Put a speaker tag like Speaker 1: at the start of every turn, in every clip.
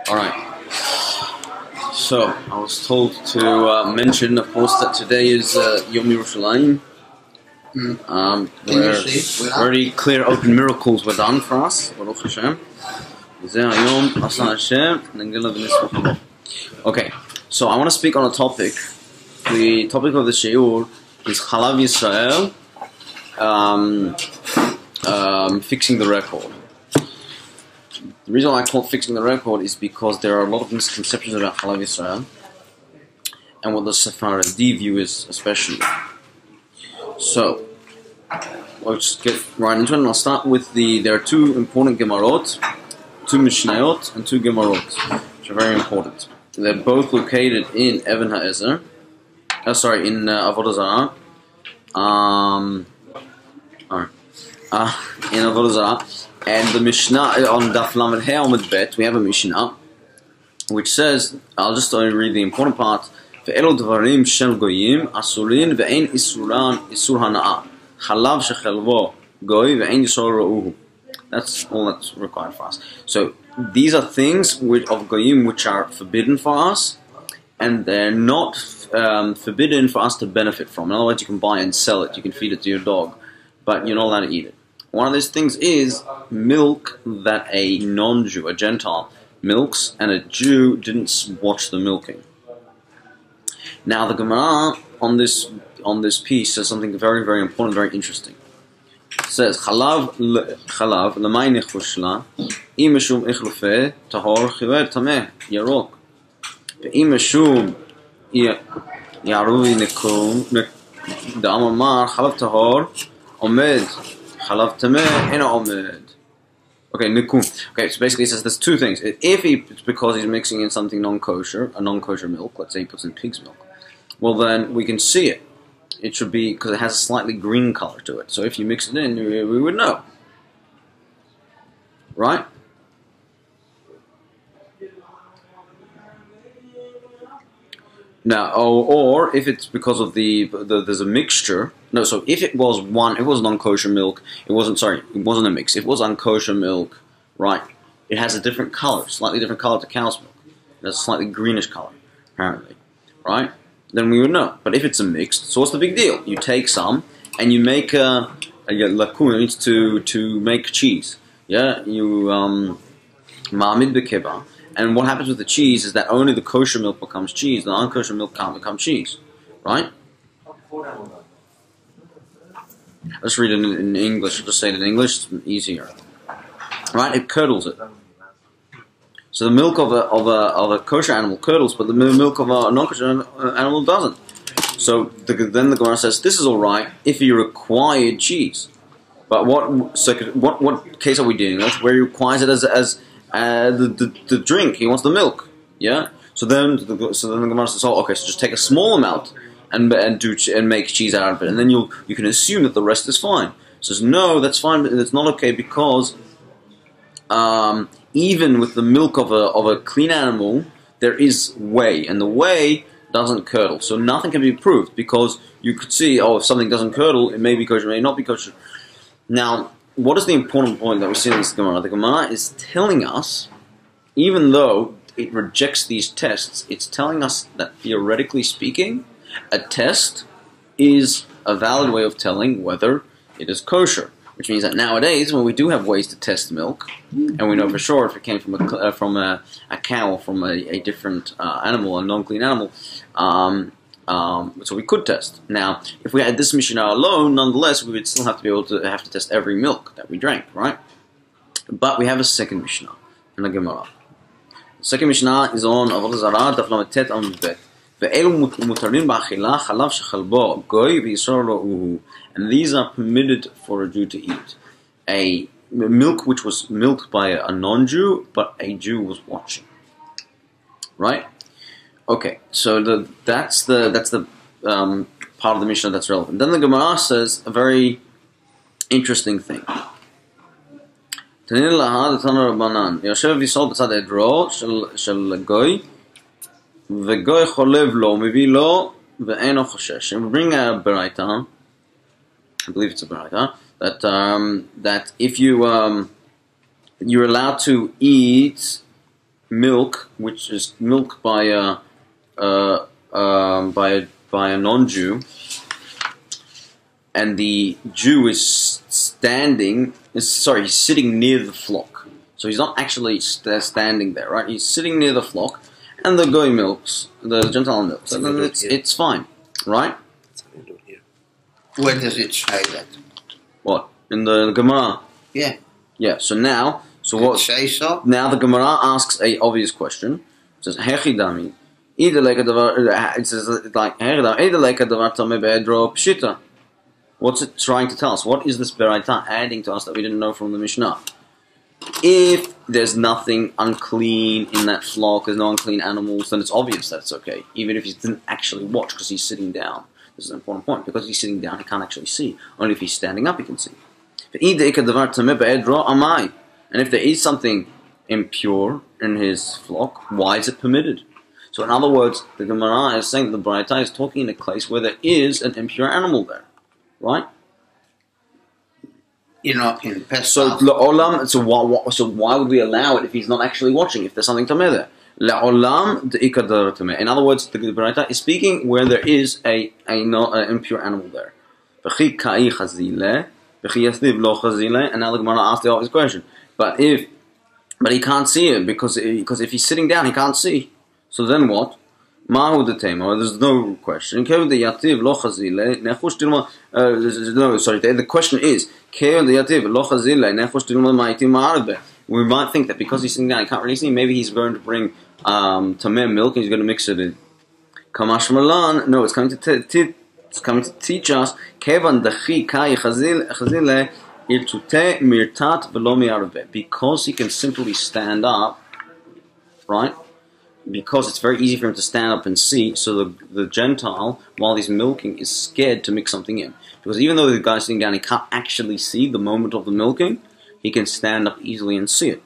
Speaker 1: Alright, so I was told to mention, of course, that today is Yom Yerushalayim, where very clear, open miracles were done for us, Baruch Hashem. Okay, so I want to speak on a topic. The topic of the Shi'ur is Halav Yisrael, fixing the record. The reason why I call it fixing the record is because there are a lot of misconceptions about Halav Yisrael and what the Sepharadi view is, especially. So, let's get right into it, and I'll start with there are two important Gemarot, two Mishnayot, and two Gemarot, which are very important. They're both located in Even HaEzer, in Avodah Zarah, in Avodah Zarah. And the Mishnah on Daf Lamed He Amud Bet, we have a Mishnah which says, I'll just read the important part. Ve'elo dvarim shel goyim asurin ve'ein isur hana'ah halav shechelvo goy ve'ein yisor ra'uhu. That's all that's required for us. So these are things of goyim which are forbidden for us, and they're not forbidden for us to benefit from. In other words, you can buy and sell it, you can feed it to your dog, but you're not allowed to eat it. One of those things is milk that a non-Jew, a Gentile, milks, and a Jew didn't watch the milking. Now the Gemara on this piece says something very, very important, very interesting. It says, Halav l'may nechushla, im meshum ichlufe tahor chiver tameh yarok, ve'im meshum yaruvi nekum da'amar mar halav tahor omed. Halav tameh ena omed. Okay, nikum. Okay, so basically it says there's two things. If it's because he's mixing in something non-kosher, a non-kosher milk, let's say he puts in pig's milk, well then we can see it. It should be, because it has a slightly green color to it. So if you mix it in, we would know. Right? Now, or if it's because of there's a mixture. No, so if it was non-kosher milk, it wasn't a mix. If it was unkosher milk, right? It has a different color, slightly different color to cow's milk. It has a slightly greenish color, apparently, right? Then we would know. But if it's a mixed, so what's the big deal? You take some and you make lakun needs to make cheese. Yeah, you ma'amid bekeba. And what happens with the cheese is that only the kosher milk becomes cheese, the unkosher milk can't become cheese, right? Let's read it in English. I'll just say it in English, it's easier. Right? It curdles it. So the milk of a kosher animal curdles, but the milk of a non-kosher animal doesn't. So then the Gemara says, this is all right if you required cheese. But what case are we dealing with where he requires it as the drink? He wants the milk, yeah. So then the Gemara says, "Oh, okay. So just take a small amount and make cheese out of it, and then you can assume that the rest is fine." Says, "No, that's fine, but it's not okay because even with the milk of a clean animal, there is whey, and the whey doesn't curdle. So nothing can be proved because you could see, if something doesn't curdle, it may be kosher, it may not be kosher." Now, what is the important point that we see in this Gemara? The Gemara is telling us, even though it rejects these tests, it's telling us that theoretically speaking, a test is a valid way of telling whether it is kosher. Which means that nowadays, when we do have ways to test milk, and we know for sure if it came from a cow or from a different animal, a non-clean animal, so we could test. Now, if we had this Mishnah alone, nonetheless, we would still have to test every milk that we drank, right? But we have a second Mishnah in the Gemara. The second Mishnah is on Avodah Zarah, Daf Lamed Tet Amud Bet. Ve'elu mutarin ba'achila halav shechelbo goy v'yisor ra'uhu. And these are permitted for a Jew to eat. A milk which was milked by a non-Jew, but a Jew was watching. Right? Okay, so that's the part of the Mishnah that's relevant. Then the Gemara says a very interesting thing. Tanin laha d'tana Rabbanan yoshev yisrael b'tzad edro shel goy v'goy cholev lo mevi lo ve'eno choshesh. And we bring a beraita, I believe it's a beraita, that if you're allowed to eat milk, which is milk by a non-Jew, and the Jew is he's sitting near the flock. So he's not actually standing there, right? He's sitting near the flock, and the goy milks, the Gentile milks. So then it's fine, right?
Speaker 2: Where does it say that?
Speaker 1: What? In the Gemara?
Speaker 2: Yeah.
Speaker 1: Yeah, so now... So what?
Speaker 2: Say so?
Speaker 1: Now the Gemara asks a obvious question. It says, Hechidami. It says, like, Pshita. What's it trying to tell us? What is this Beraita adding to us that we didn't know from the Mishnah? If there's nothing unclean in that flock, there's no unclean animals, then it's obvious that it's okay. Even if he didn't actually watch because he's sitting down. This is an important point. Because he's sitting down, he can't actually see. Only if he's standing up, he can see. And if there is something impure in his flock, why is it permitted? So in other words, the Gemara is saying that the Beraita is talking in a place where there is an impure animal there. Right?
Speaker 2: In Pesach.
Speaker 1: So why would we allow it if he's not actually watching, if there's something tameh there? In other words, the Beraita is speaking where there is an impure animal there. And now the Gemara asks the obvious question. But he can't see it because if he's sitting down, he can't see. So then what? There's no question. The question is, we might think that because he's sitting down, he can't really see, maybe he's going to bring tameh milk and he's going to mix it in. Kamash Malan, no, it's coming to teach us, because he can simply stand up, right? Because it's very easy for him to stand up and see, so the Gentile, while he's milking, is scared to mix something in. Because even though the guy's sitting down, he can't actually see the moment of the milking, he can stand up easily and see it.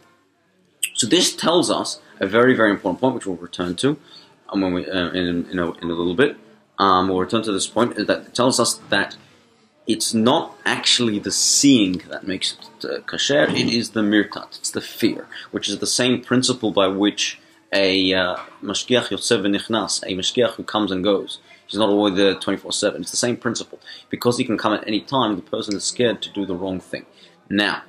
Speaker 1: So this tells us a very, very important point, which we'll return to when we in a little bit. We'll return to this point, is that it tells us that it's not actually the seeing that makes it kasher, it is the mirtat, it's the fear, which is the same principle by which a mashgiach yotzev v'nichnas, a mashgiach who comes and goes, he's not always there 24/7. It's the same principle. Because he can come at any time, the person is scared to do the wrong thing. Now,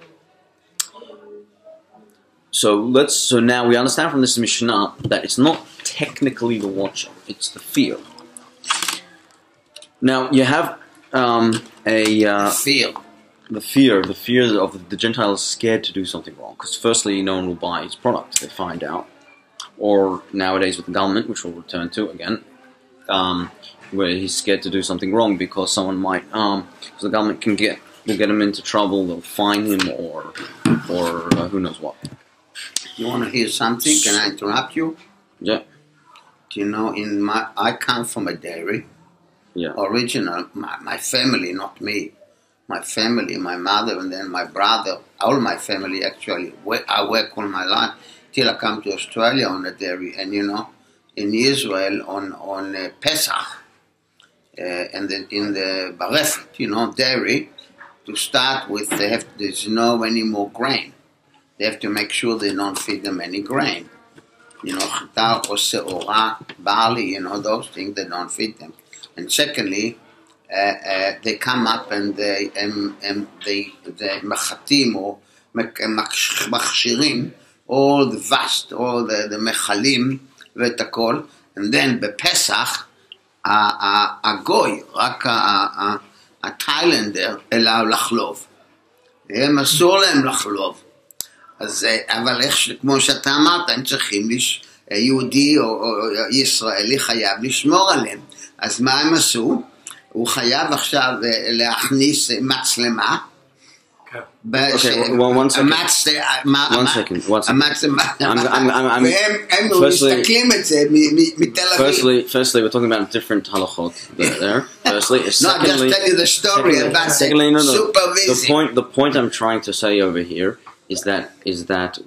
Speaker 1: so now we understand from this Mishnah that it's not technically the watching, it's the fear. Now you have
Speaker 2: fear.
Speaker 1: The fear of the Gentile is scared to do something wrong. Because firstly, no one will buy his product. They find out. Or nowadays with the government, which we'll return to again, where he's scared to do something wrong because someone might, because the government will get him into trouble, they'll fine him, or who knows what.
Speaker 2: You want to hear something? Can I interrupt you?
Speaker 1: Yeah.
Speaker 2: Do you know, I come from a dairy.
Speaker 1: Yeah.
Speaker 2: Original, my family, not me. My family, my mother, and then my brother, all my family actually. I work all my life till I come to Australia on a dairy, and in Israel on Pesach, and then in the Barefet, dairy, to start with, there's no any more grain. They have to make sure they don't feed them any grain. Chitar or se'ora, barley, those things, they don't feed them. And secondly, they come up and they mechatim or מכשירים all the vast, all the mechalim ואת הכל, and then בפסח הגוי, רק התאילנדר, אלא לחלוב. הם אסור להם לחלוב. אז, אבל כמו שאתה אמרת, הם צריכים, יהודי או ישראלי חייב לשמור עליהם. אז מה הם עשו? הוא חייב עכשיו להכניס מצלמה.
Speaker 1: Okay, well, one second.
Speaker 2: והם מסתכלים את זה מתל אביב.
Speaker 1: Firstly, we're talking about different halachot there. Firstly,
Speaker 2: no, just tell you the story about supervision.
Speaker 1: The point I'm trying to say over here is that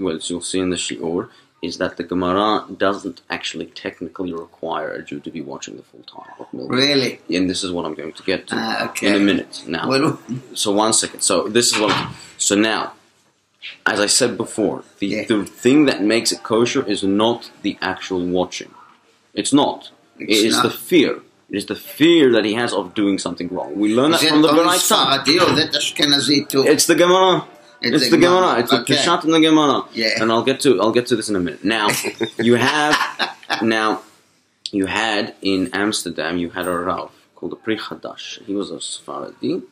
Speaker 1: well, you'll see in the Shi'ur, is that the Gemara doesn't actually technically require a Jew to be watching the full time of milk.
Speaker 2: Really?
Speaker 1: And this is what I'm going to get to
Speaker 2: okay.
Speaker 1: in a minute. Now, so one second. So this is what. So now, as I said before,
Speaker 2: Yeah.
Speaker 1: the thing that makes it kosher is not the actual watching. It's not. It is
Speaker 2: not.
Speaker 1: the fear. It is the fear that he has of doing something wrong. We learn that
Speaker 2: Is
Speaker 1: from the
Speaker 2: it only
Speaker 1: Beraita.
Speaker 2: Sepharadi or that Ashkenazi too?
Speaker 1: It's the Gemara. It's the Gemara. It's a
Speaker 2: Okay.
Speaker 1: Peshat in the Gemara.
Speaker 2: Yeah.
Speaker 1: And I'll get to this in a minute. Now, you had in Amsterdam, you had a Rav called the Pri Hadash. He was a Sepharadi,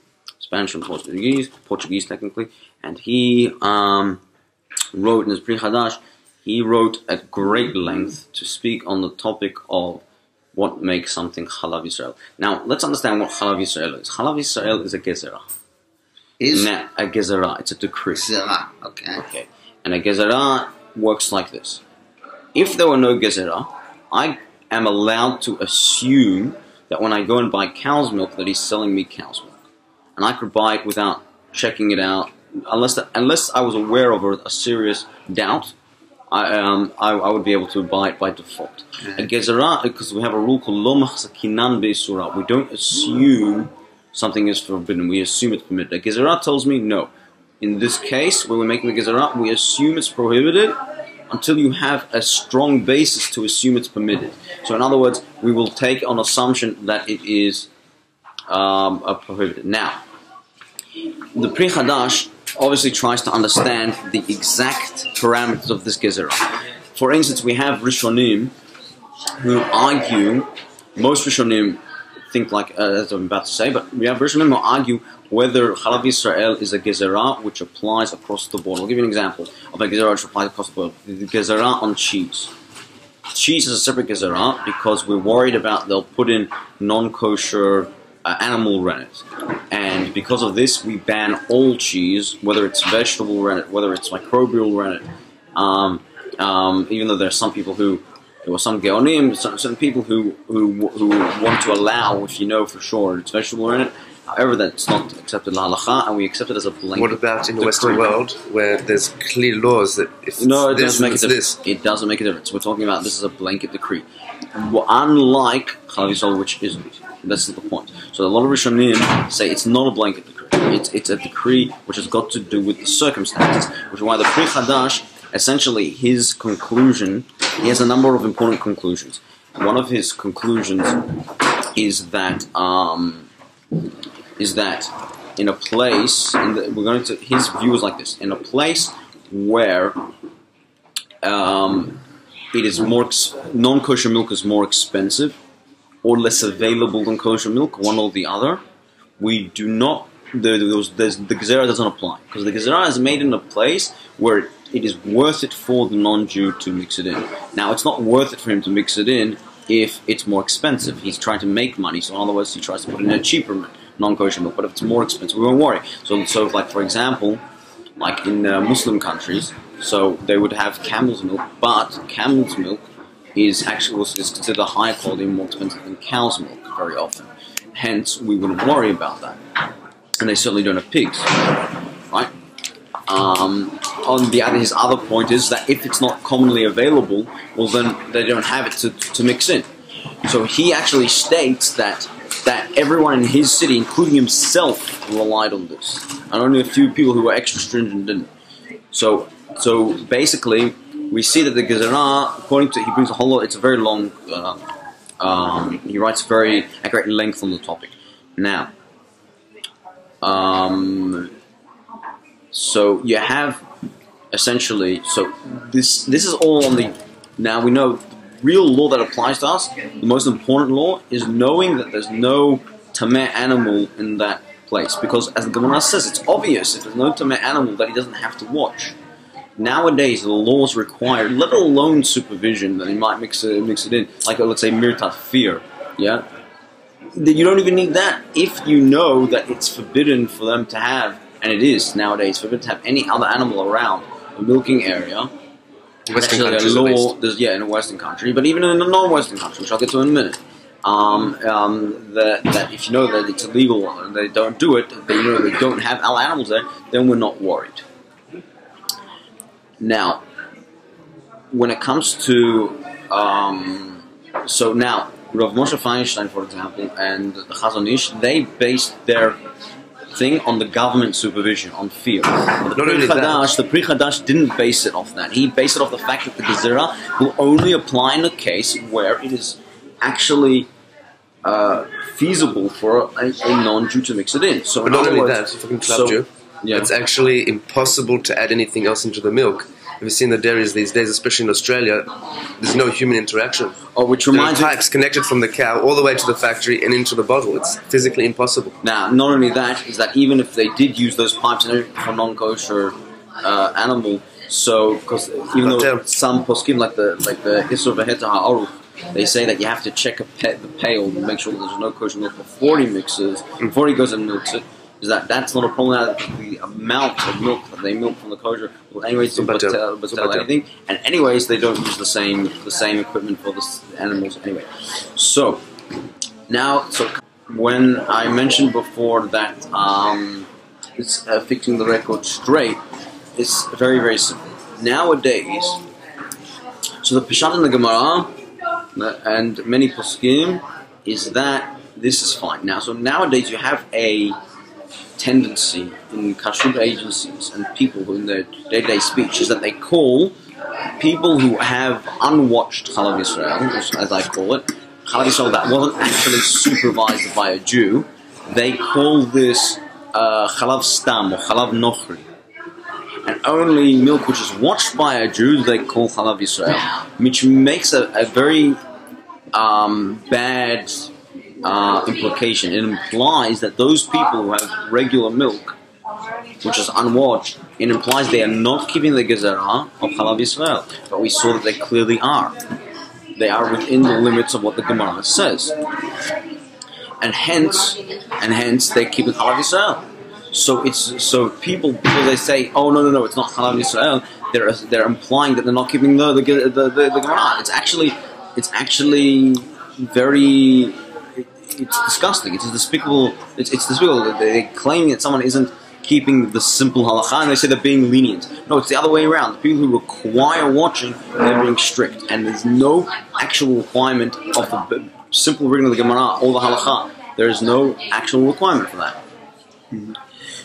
Speaker 1: Spanish and Portuguese technically, and he wrote in his Pri Hadash, he wrote at great length to speak on the topic of what makes something Halav Yisrael. Now, let's understand what Halav Yisrael is. Halav Yisrael is a gezerah.
Speaker 2: Is
Speaker 1: Now, a gezerah, it's a decree.
Speaker 2: Zera, okay.
Speaker 1: Okay. And a gezerah works like this. If there were no gezerah, I am allowed to assume that when I go and buy cow's milk, that he's selling me cow's milk. And I could buy it without checking it out, unless I was aware of a serious doubt. I would be able to buy it by default. A gezerah, because we have a rule called lo machzakinan be'surah. We don't assume something is forbidden. We assume it's permitted. A gezerah tells me no. In this case, when we're making the gezerah, we assume it's prohibited until you have a strong basis to assume it's permitted. So in other words, we will take on assumption that it is prohibited. Now, the Pri Hadash obviously tries to understand the exact parameters of this gezerah. For instance, we have Rishonim who argue, most Rishonim think like, as I'm about to say, but we have Rishonim who argue whether Halav Yisrael is a gezerah which applies across the board. I'll give you an example of a gezerah which applies across the board. The gezerah on cheese. Cheese is a separate gezerah because we're worried about they'll put in non-kosher animal rennet. And because of this, we ban all cheese, whether it's vegetable rennet, whether it's microbial rennet. Even though there are some people there were some geonim, some people who want to allow, if you know for sure, it's vegetable rennet. However, that's not accepted la halacha, and we accept it as a blanket.
Speaker 3: What about in the Western world, where there's clear laws that if
Speaker 1: no, it
Speaker 3: this,
Speaker 1: doesn't make a
Speaker 3: it's
Speaker 1: difference.
Speaker 3: this?
Speaker 1: It doesn't make a difference. We're talking about this is a blanket decree. Unlike Halav Yisrael, which isn't. That's the point. So a lot of Rishonim say it's not a blanket decree. It's a decree which has got to do with the circumstances, which is why the Pri Hadash, essentially his conclusion, he has a number of important conclusions. One of his conclusions is that in a place, his view is like this: in a place where it is more non-kosher milk is more expensive or less available than kosher milk, one or the other, we do not. The gezerah doesn't apply because the gezerah is made in a place where it is worth it for the non-Jew to mix it in. Now, it's not worth it for him to mix it in if it's more expensive. He's trying to make money, so in other words, he tries to put in a cheaper non-kosher milk. But if it's more expensive, we won't worry. So like for example, like in Muslim countries, so they would have camel's milk, but camel's milk is considered a higher quality and more expensive than cow's milk very often. Hence, we wouldn't worry about that. And they certainly don't have pigs, right? His other point is that if it's not commonly available, well then they don't have it to mix in. So he actually states that everyone in his city, including himself, relied on this. And only a few people who were extra stringent didn't. So basically, we see that the gezerah, according to, he brings a whole lot, it's a very long, he writes at great length on the topic. Now, so you have essentially, so this is all on the, now we know the real law that applies to us, the most important law is knowing that there's no tameh animal in that place. Because as the Gemara says, it's obvious if there's no tameh animal that he doesn't have to watch. Nowadays, the laws require, let alone supervision, that he might mix it in, like let's say mirtat, fear, yeah? You don't even need that if you know that it's forbidden for them to have, and it is nowadays forbidden to have any other animal around a milking area.
Speaker 3: Western
Speaker 1: actually
Speaker 3: countries,
Speaker 1: a
Speaker 3: at
Speaker 1: law,
Speaker 3: least.
Speaker 1: in a Western country, but even in a non-Western country, which I'll get to in a minute. That if you know that it's illegal and they don't do it, they know they don't have our animals there, then we're not worried. Now, when it comes to so now Rav Moshe Feinstein, for example, and the Chazon Ish, they based their thing on the government supervision, on fear. But
Speaker 3: Not only that.
Speaker 1: the Pri Chadash didn't base it off that. He based it off the fact that the Gezerah will only apply in a case where it is actually feasible for a non-Jew to mix it in. So
Speaker 3: But
Speaker 1: in
Speaker 3: not
Speaker 1: other
Speaker 3: only
Speaker 1: words,
Speaker 3: that, if I can interrupt you,
Speaker 1: yeah.
Speaker 3: it's actually impossible to add anything else into the milk. Have you seen the dairies these days, especially in Australia? There's no human interaction.
Speaker 1: Oh, which
Speaker 3: There are
Speaker 1: reminds me.
Speaker 3: pipes connected from the cow all the way to the factory and into the bottle. It's physically impossible.
Speaker 1: Now, not only that, is that even if they did use those pipes and everything for non-kosher animal, so because even though some poskim like the Isur Veheta Ha'aruch, they say that you have to check the pail to make sure that there's no kosher milk before he mixes, before he goes and milks it. Is that's not a problem? The amount of milk that they milk from the kosher will anyways do but anything, and anyways they don't use the same equipment for the animals anyway. So now, when I mentioned before that it's fixing the record straight, it's very, very simple. Nowadays, so the Peshat in the Gemara and many poskim is that this is fine. Now, so nowadays you have a tendency in kashrut agencies and people who in their day-to-day speech is that they call people who have unwatched Halav Yisrael, as I call it, Halav Yisrael that wasn't actually supervised by a Jew, they call this Halav Stam or Halav Nochri. And only milk which is watched by a Jew they call Halav Yisrael, which makes a very bad implication. It implies that those people who have regular milk, which is unwatched, it implies they are not keeping the gezerah of Halav Yisrael. But we saw that they clearly are. They are within the limits of what the Gemara says. And hence they keep it Halav Yisrael. So people, before they say, oh no, it's not Halav Yisrael, they're implying that they're not keeping the Gemara. It's actually very. It's disgusting. It's despicable. It's despicable that they claim that someone isn't keeping the simple halacha, and they say they're being lenient. No, it's the other way around. The people who require watching, they're being strict, and there's no actual requirement of the simple reading of the Gemara or the halacha. There is no actual requirement for that.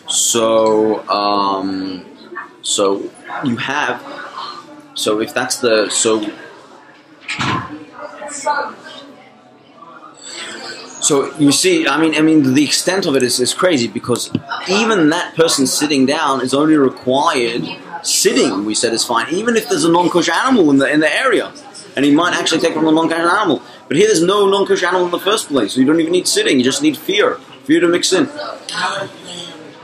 Speaker 1: So you have. So if that's the So you see, I mean, the extent of it is crazy, because even that person sitting down is only required sitting. We said is fine, even if there's a non-kosher animal in the area, and he might actually take from the non-kosher animal. But here, there's no non-kosher animal in the first place, so you don't even need sitting. You just need fear to mix in.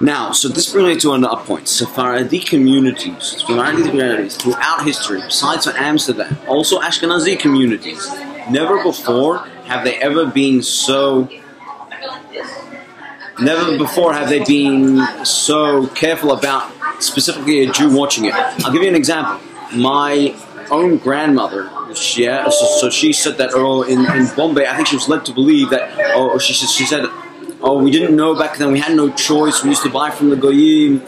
Speaker 1: Now, so this brings me to another point. Sepharadi communities throughout history, besides for Amsterdam, also Ashkenazi communities, never before have they been so careful about specifically a Jew watching it. I'll give you an example. My own grandmother, she said that in Bombay, I think she was led to believe that, she said, we didn't know back then, we had no choice, we used to buy from the Goyim.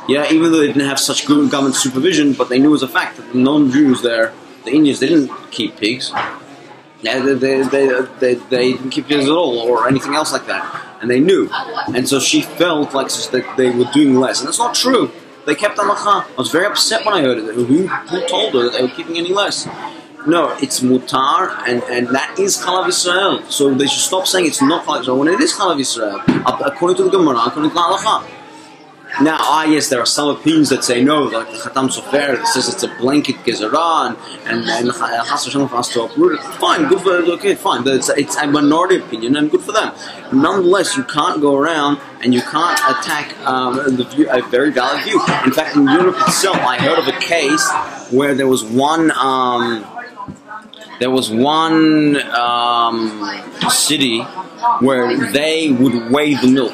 Speaker 1: Yeah, even though they didn't have such good government supervision, but they knew as a fact that the non-Jews there, the Indians, they didn't keep pigs. Yeah, they didn't keep pigs at all, or anything else like that. And they knew. And so she felt like that they were doing less. And that's not true. They kept halacha. I was very upset when I heard it. Who told her that they were keeping any less? No, it's mutar, and that is Halav Yisrael. So they should stop saying it's not Halav Yisrael when it is Halav Yisrael, according to the Gemara, according to the halacha. Now, yes, there are some opinions that say no, like the Khatam Sofer that says it's a blanket gezerah, and Chas Hashem has to uproot it. Fine, good for okay, fine. It's a minority opinion, and good for them. Nonetheless, you can't go around and you can't attack a very valid view. In fact, in Europe itself, I heard of a case where there was one city where they would weigh the milk,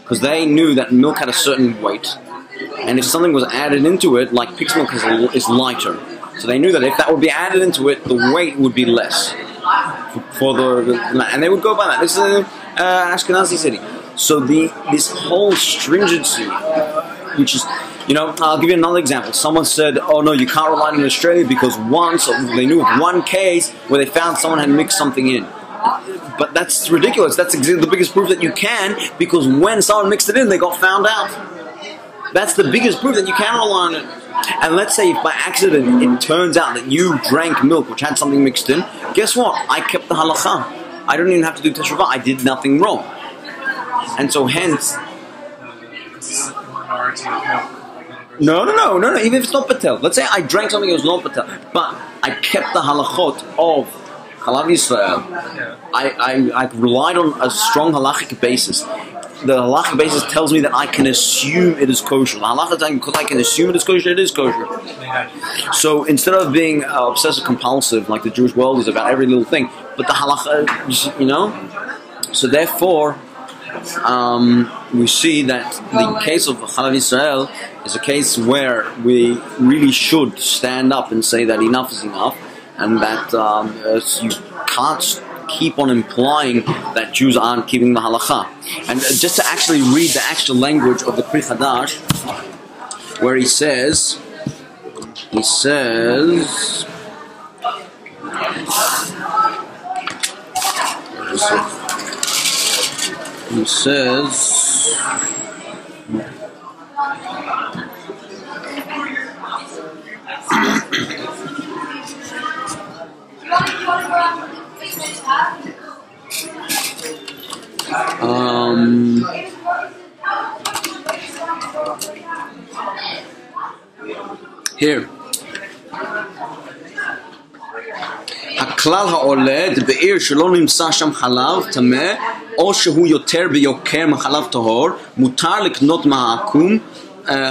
Speaker 1: because they knew that milk had a certain weight, and if something was added into it, like pig's milk is lighter, so they knew that if that would be added into it, the weight would be less and they would go by that. This is an Ashkenazi city. So this whole stringency, which is, I'll give you another example. Someone said, oh no, you can't rely on Australia because once they knew of one case where they found someone had mixed something in. But that's ridiculous. That's the biggest proof that you can, because when someone mixed it in, they got found out. That's the biggest proof that you can rely on it. And let's say if by accident it turns out that you drank milk which had something mixed in, guess what? I kept the halacha. I don't even have to do teshuvah. I did nothing wrong. And so hence... No. Even if it's not patel. Let's say I drank something that was not patel, but I kept the halachot of Halav Yisrael. I relied on a strong halachic basis. The halachic basis tells me that I can assume it is kosher. The halachic tells me because I can assume it is kosher. So instead of being obsessive compulsive like the Jewish world is about every little thing, but the halacha, so therefore we see that the case of Halav Yisrael is a case where we really should stand up and say that enough is enough, and that you can't keep on implying that Jews aren't keeping the halacha. And just to actually read the actual language of the Pri Chadash, where he says, here. הכלל העולד בעיר שלא נמצא שם חלב טמא או שהוא יותר ביוקר מחלב טהור, מותר לקנות מהעקום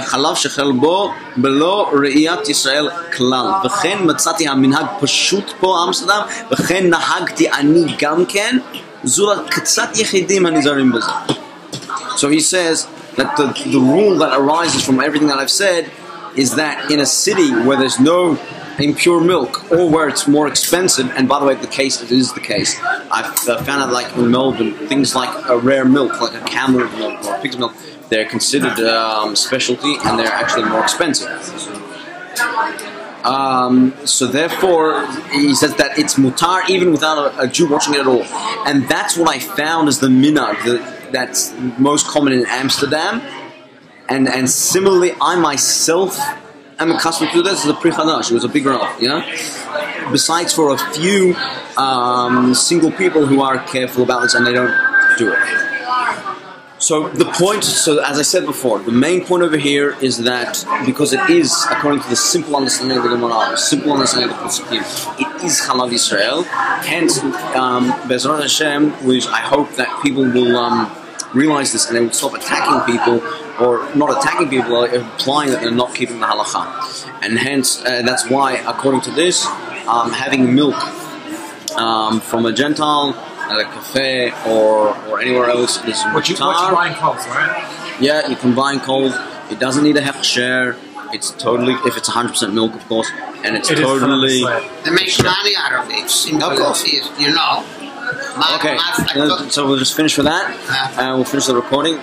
Speaker 1: חלב שחל בו בלא ראיית ישראל כלל. וכן מצאתי המנהג פשוט פה אמסטרדם, וכן נהגתי אני גם כן, זו קצת יחידים הנזהרים בזה. So he says that the rule that arises from everything that I've said is that in a city where there's no impure milk, or where it's more expensive, and by the way, it is the case. I've found out, like in Melbourne, things like a rare milk, like a camel milk or a pig's milk, they're considered specialty, and they're actually more expensive. So therefore, he says that it's mutar even without a Jew watching it at all, and that's what I found as the minhag that's most common in Amsterdam, and similarly, I myself. I'm accustomed to this as a Pri Chadash. It was a big Rav, besides for a few single people who are careful about this and they don't do it. So the point, as I said before, the main point over here is that because it is, according to the simple understanding of the Gemara, the simple understanding of the Psukim, it is Halav Yisrael. Hence, Be'ezrat Hashem, which I hope that people will realize this and they will stop attacking people, or not attacking people, implying that they're not keeping the halacha. And hence, that's why, according to this, having milk from a Gentile at a cafe or anywhere else is
Speaker 4: what you buy in Coles, right?
Speaker 1: Yeah, you can buy in Coles. It doesn't need a hechsher. It's totally, if it's 100% milk, of course, and it's totally...
Speaker 2: They make money out of it, simple as is, Okay,
Speaker 1: so we'll just finish with that, and we'll finish the recording.